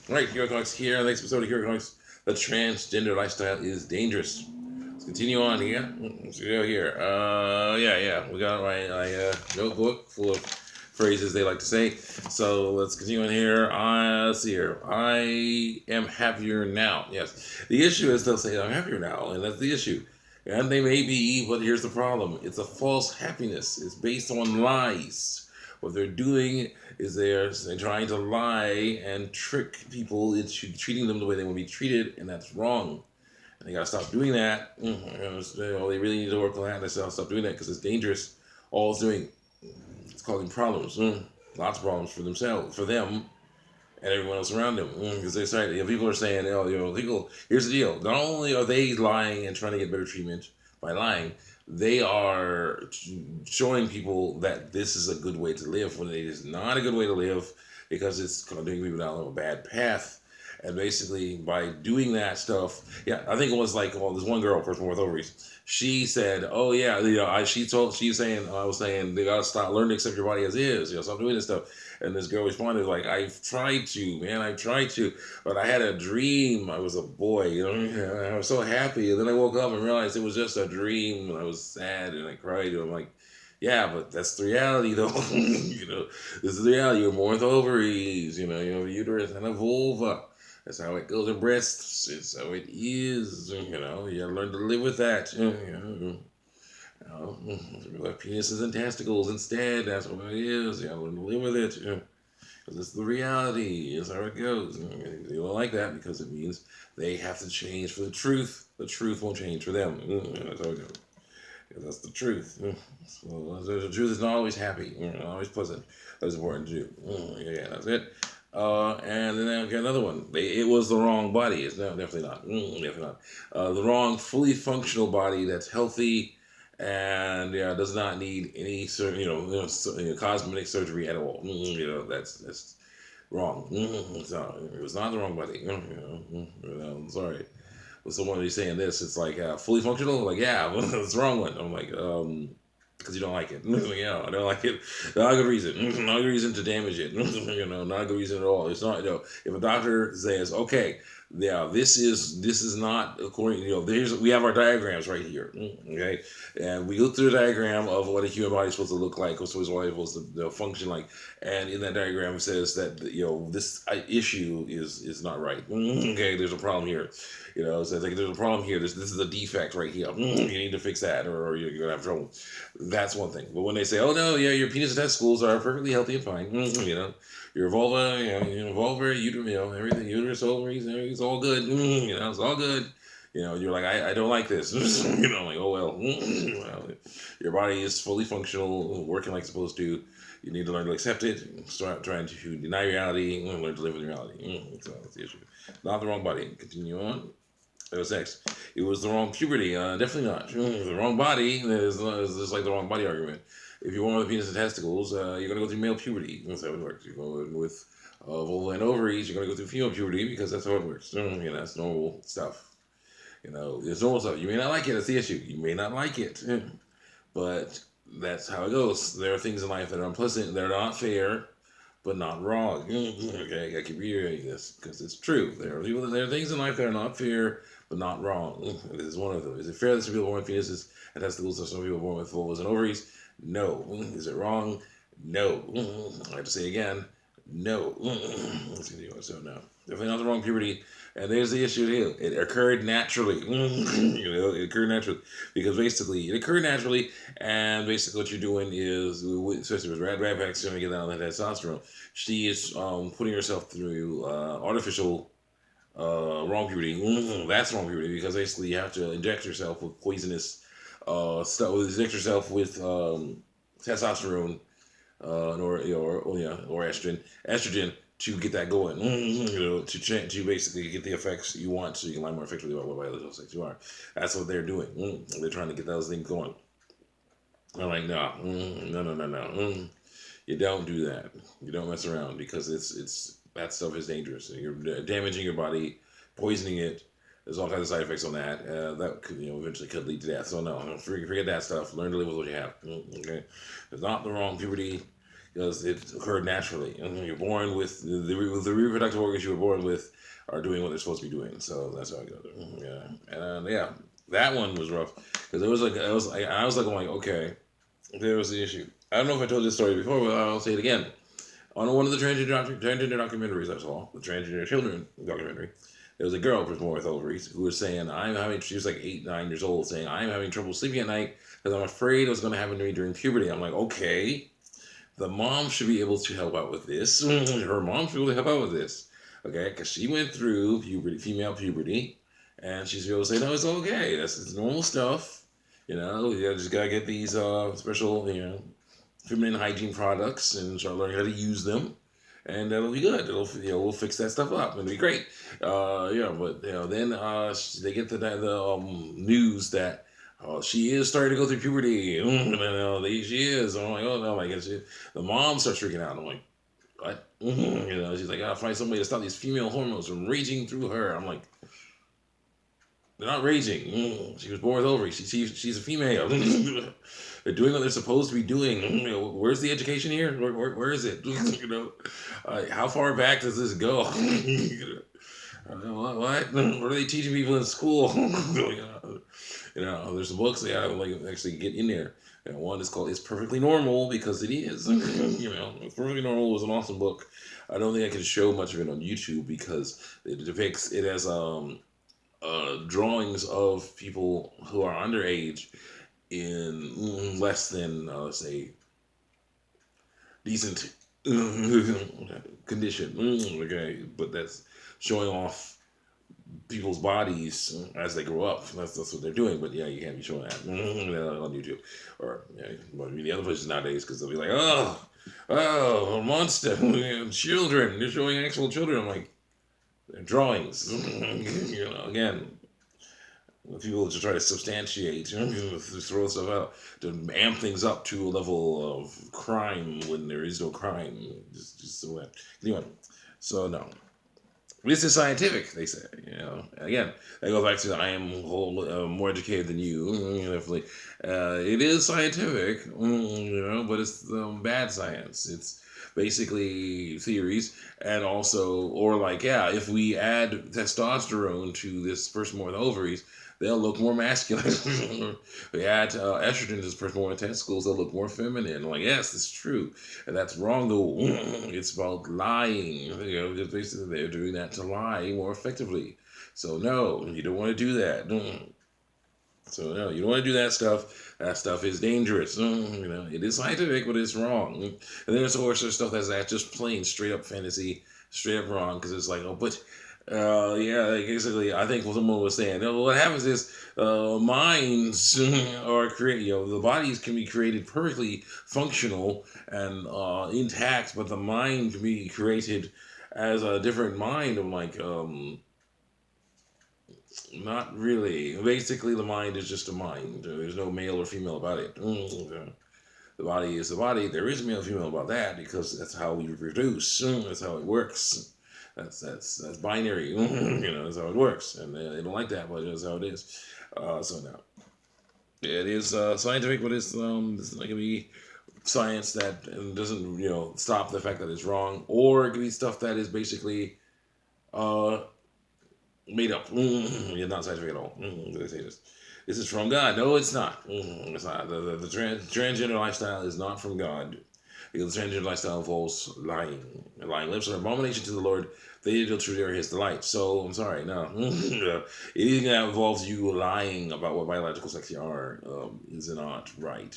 Right, Hero Comics here. Next episode of Hero Comics. The transgender lifestyle is dangerous. Let's continue on here. Let's go here. Yeah. We got my notebook full of phrases they like to say. So let's continue on here. Let's see here. I am happier now. Yes. The issue is they'll say I'm happier now, and that's the issue. And they may be, but here's the problem. It's a false happiness. It's based on lies. What they're doing is they're trying to lie and trick people into treating them the way they want to be treated, and that's wrong. And they gotta stop doing that. They really need to work on that. They gotta stop doing that because it's dangerous. All it's doing, it's causing problems. Lots of problems for themselves, for them, and everyone else around them. Because they say, people are saying, people. Here's the deal. Not only are they lying and trying to get better treatment by lying, they are showing people that this is a good way to live when it is not a good way to live because it's doing people down a bad path. And basically, by doing that stuff, yeah, I think it was like, well, this one girl, person with ovaries, she said, "Oh yeah, she's saying, I was saying, they gotta stop, learn to accept your body as is, stop doing this stuff." And this girl responded like, "I've tried to, man, I've tried to, but I had a dream. I was a boy, and I was so happy, and then I woke up and realized it was just a dream, and I was sad and I cried." And I'm like, "Yeah, but that's the reality, though. This is the reality. You're born with ovaries. You have a uterus and a vulva. That's how it goes in breasts. It's how it is. You gotta learn to live with that. We have penises and testicles instead. That's what it is. You gotta learn to live with it. Because it's the reality. It's how it goes. They don't like that because it means they have to change for the truth. The truth won't change for them. That's how it goes. Because that's the truth. So the truth is not always happy. Not always pleasant. That's important to do. Yeah, that's it. And then I got another one. It was the wrong body. It's no, definitely not. Definitely not. The wrong, fully functional body that's healthy and does not need any cosmetic surgery at all. That's wrong. So it was not the wrong body. I'm sorry. When someone is saying this, it's like fully functional. Like, yeah, what's the wrong one? I'm like, because you don't like it. Yeah, I don't like it. Not a good reason. Not a good reason to damage it. Not a good reason at all. It's not. If a doctor says, okay, yeah, this is not according. We have our diagrams right here. Okay, and we go through the diagram of what a human body is supposed to look like, what's supposed to function like, and in that diagram it says that this issue is not right. Okay, there's a problem here. So it's like there's a problem here. This is a defect right here. You need to fix that, or you're gonna have trouble. That's one thing. But when they say, "Oh no, yeah, your penis and testicles are perfectly healthy and fine," your vulva, vulva, everything, uterus, ovaries, everything's all good. It's all good. You're like, I don't like this. Like, oh well. Well, your body is fully functional, working like it's supposed to. You need to learn to accept it. Start trying to deny reality and learn to live in reality. So that's the issue. Not the wrong body. Continue on. It was sex. It was the wrong puberty. Definitely not. The wrong body is just like the wrong body argument. If you're born with a penis and testicles, you're going to go through male puberty. That's how it works. You're going with vulva and ovaries, you're going to go through female puberty because that's how it works. That's normal stuff. It's normal stuff. You may not like it. That's the issue. You may not like it. But that's how it goes. There are things in life that are unpleasant. They're not fair, but not wrong. Okay, I gotta keep reiterating this because it's true. There are things in life that are not fair, but not wrong. This is one of them. Is it fair that some people are born with penises and testicles, or some people are born with vulvas and ovaries? No. Is it wrong? No. I have to say again, no. So no, definitely not the wrong puberty. And there's the issue here. It occurred naturally. It occurred naturally because basically it occurred naturally, and basically what you're doing is, especially with Rad Pack's going to get out of that testosterone. She is putting herself through artificial wrong puberty. That's wrong puberty because basically you have to inject yourself with poisonous stuff. Inject yourself with testosterone or estrogen to get that going. To basically get the effects you want, so you can lie more effectively about what biological sex you are. That's what they're doing. They're trying to get those things going. I'm like, no. You don't do that. You don't mess around because it's that stuff is dangerous. You're damaging your body, poisoning it. There's all kinds of side effects on that. That could, eventually could lead to death. So no, forget that stuff. Learn to live with what you have. Okay, it's not the wrong puberty. because it occurred naturally. And you're born with the reproductive organs you were born with are doing what they're supposed to be doing. So that's how I go. Yeah, and yeah, that one was rough because it was like I was like going okay, there was the issue. I don't know if I told this story before, but I'll say it again. On one of the transgender documentaries I saw, the transgender children documentary, there was a girl with more with ovaries who was saying, she was like 8, 9 years old, saying, I'm having trouble sleeping at night because I'm afraid what's going to happen to me during puberty. I'm like, okay, the mom should be able to help out with this. Her mom should be able to help out with this. Okay, because she went through puberty, female puberty, and she's able to say, no, it's okay. It's normal stuff. You just got to get these special, feminine hygiene products and start learning how to use them, and that'll be good. We'll fix that stuff up. It'll be great. But then they get the news that she is starting to go through puberty. She is. I'm like, oh no, my goodness. The mom starts freaking out. I'm like, what? She's like, I'll find some way to stop these female hormones from raging through her. I'm like, they're not raging. She was born with ovaries. She's a female. They're doing what they're supposed to be doing. Where's the education here? Where is it? How far back does this go? What? What are they teaching people in school? There's some books they gotta actually get in there. One is called "It's Perfectly Normal" because it is. "It's Perfectly Normal" was an awesome book. I don't think I can show much of it on YouTube because it depicts it as drawings of people who are underage in less than say decent condition. Okay, but that's showing off people's bodies as they grow up. That's what they're doing. But yeah, you can't be showing that on YouTube or the other places nowadays because they'll be like, oh, a monster, children. They're showing actual children. I'm like, they're drawings. Again. People to try to substantiate, throw stuff out to amp things up to a level of crime when there is no crime. Just so that. Anyway, so no, this is scientific. They say, Again, that goes back to I am more educated than you. Definitely, it is scientific, but it's bad science. It's basically theories and also, if we add testosterone to this person more with ovaries, they'll look more masculine. We add estrogen to this person more with testicles, they'll look more feminine. I'm like, yes, it's true. And that's wrong, though. It's about lying. Basically, they're doing that to lie more effectively. So, no, you don't want to do that. So, no, you don't want to do that stuff. That stuff is dangerous. It is scientific, but it's wrong. And then there's also stuff that's just plain straight up fantasy, straight up wrong, because it's like, basically, I think what someone was saying, what happens is minds are created, the bodies can be created perfectly functional and intact, but the mind can be created as a different mind. I'm like, not really. Basically, the mind is just a mind. There's no male or female about it. The body is the body. There is male or female about that because that's how we reproduce. That's how it works. That's binary. That's how it works. And they don't like that, but that's how it is. So now, it is scientific, but it's not gonna be science that doesn't stop the fact that it's wrong, or it could be stuff that is basically made up. It's not scientific at all. They say this. This is from God. No, it's not. It's not. The transgender lifestyle is not from God. Because the transgender lifestyle involves lying. And lying lips are an abomination to the Lord. They don't truly are his delight. So, I'm sorry, no. Anything that involves you lying about what biological sex you are is not right.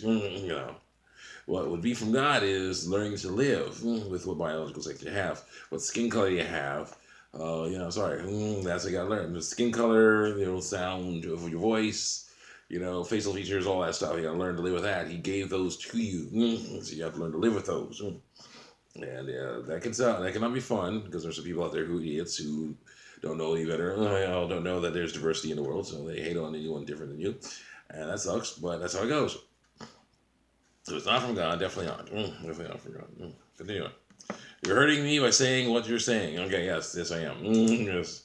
What would be from God is learning to live with what biological sex you have, what skin color you have. That's what you gotta learn. The skin color, sound of your voice, facial features, all that stuff. You gotta learn to live with that. He gave those to you, so you have to learn to live with those. And that cannot be fun because there's some people out there who idiots who don't know any better. Don't know that there's diversity in the world, so they hate on anyone different than you, and that sucks. But that's how it goes. So it's not from God, definitely not. Definitely not from God. Continue on. You're hurting me by saying what you're saying. Okay, yes, I am. Yes.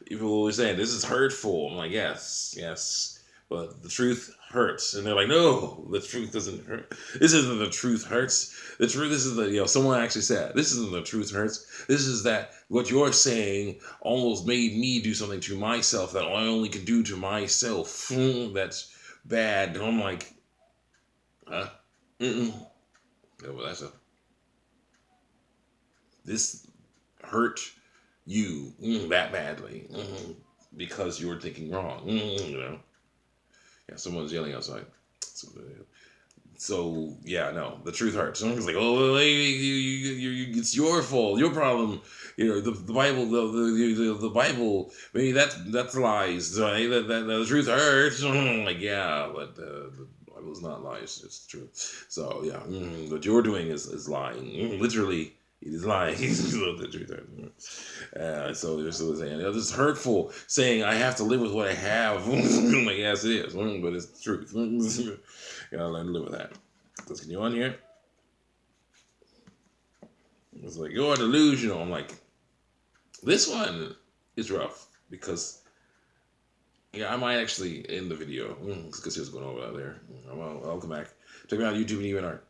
People always saying this is hurtful. I'm like, yes. but the truth hurts. And they're like, no, the truth doesn't hurt. This isn't the truth hurts. The truth, this is the, someone actually said, this isn't the truth hurts. This is that what you're saying almost made me do something to myself that I only can do to myself. That's bad. And I'm like, huh? Mm-mm. Yeah, well, this hurt you that badly because you were thinking wrong. Yeah, someone's yelling outside. So yeah, no, the truth hurts. Someone's like, oh, it's your fault, your problem. The Bible, the Bible. Maybe that's lies. Right? That the truth hurts. Like yeah, but the Bible's not lies. It's the truth. So yeah, what you're doing is lying. Literally, it is lying. The truth hurts. So they're still saying, this is hurtful. Saying I have to live with what I have. Like yes, it is, but it's the truth. You gotta learn to live with that. Let's continue on here. It's like, you're delusional. I'm like, this one is rough because, I might actually end the video because here's what's going on over there. I'll come back. Check me out on YouTube and even our